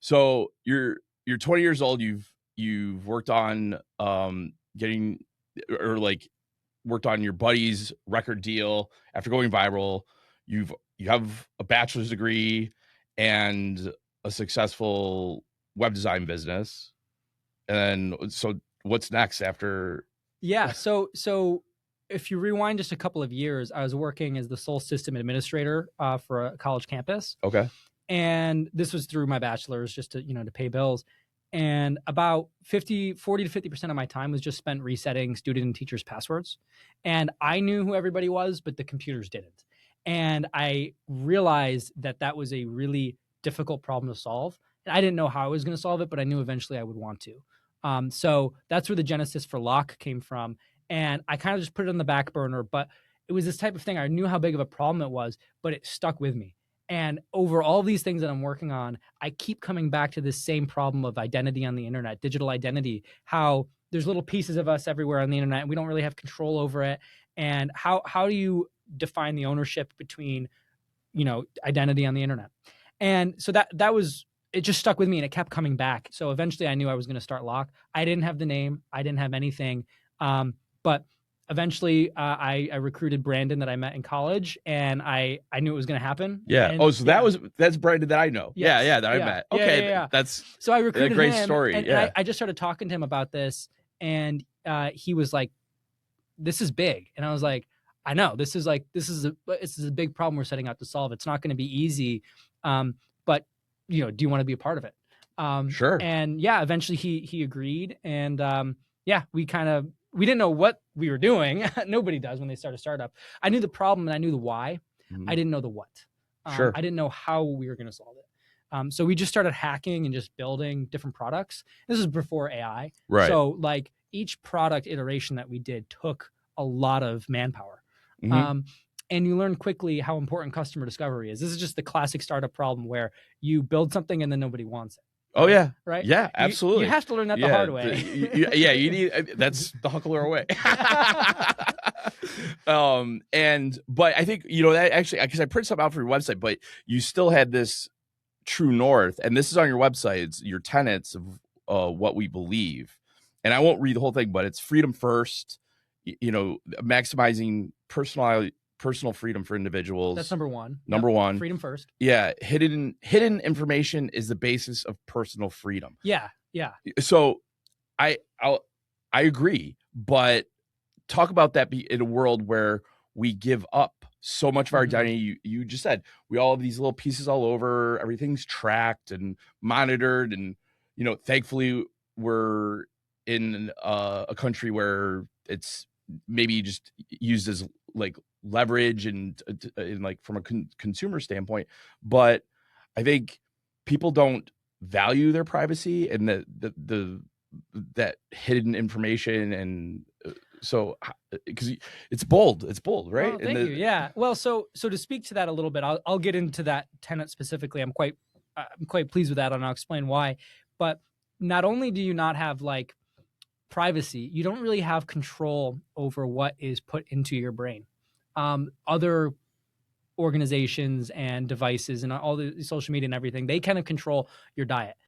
So you're 20 years old. You've worked on getting or like worked on your buddy's record deal after going viral. You have a bachelor's degree and a successful web design business. And then so what's next after? Yeah. So if you rewind just a couple of years, I was working as the sole system administrator for a college campus. Okay. And this was through my bachelor's just to, to pay bills. And about 40 to 50% of my time was just spent resetting student and teachers' passwords. And I knew who everybody was, but the computers didn't. And I realized that that was a really difficult problem to solve. And I didn't know how I was going to solve it, but I knew eventually I would want to. So that's where the genesis for Locke came from. And I kind of just put it on the back burner, but it was this type of thing. I knew how big of a problem it was, but it stuck with me. And over all these things that I'm working on, I keep coming back to this same problem of identity on the internet, digital identity, how there's little pieces of us everywhere on the internet and we don't really have control over it. And how do you define the ownership between, identity on the internet? And so that was, it just stuck with me and it kept coming back. So eventually I knew I was going to start Locke. I didn't have the name. I didn't have anything. But eventually I recruited Brandon that I met in college and I knew it was going to happen. Yeah. And, So that's Brandon that I know. Yes. Yeah. That I met. Okay. Yeah. That's so I recruited a great him, story. And, yeah. and I just started talking to him about this and he was like, this is big. And I was like, I know this is a big problem we're setting out to solve. It's not going to be easy. But do you want to be a part of it? Sure. And yeah, eventually he agreed. And we didn't know what we were doing. Nobody does when they start a startup. I knew the problem and I knew the why. Mm-hmm. I didn't know the what. Sure. I didn't know how we were going to solve it. So we just started hacking and just building different products. This is before AI. Right. So like each product iteration that we did took a lot of manpower. Mm-hmm. And you learn quickly how important customer discovery is. This is just the classic startup problem where you build something and then nobody wants it. Oh yeah. Right. Yeah, absolutely. You have to learn that the hard way. You need, that's the huckler way. But I think, that actually, because I printed something out for your website, but you still had this true north, and this is on your website. It's your tenets of what we believe. And I won't read the whole thing, but it's freedom first, maximizing personal freedom for individuals. That's number one. Number one. Freedom first. Yeah. Hidden information is the basis of personal freedom. Yeah. So I agree, but talk about that in a world where we give up so much of our identity. You just said we all have these little pieces all over, everything's tracked and monitored. And, thankfully we're in a country where it's maybe just used as like leverage and like from a consumer standpoint. But I think people don't value their privacy and that hidden information. And so because it's bold, right? Oh, thank you. Yeah. Well, so to speak to that a little bit, I'll get into that tenet specifically. I'm quite pleased with that, and I'll explain why. But not only do you not have like privacy, you don't really have control over what is put into your brain. Other organizations and devices and all the social media and everything, they kind of control your diet.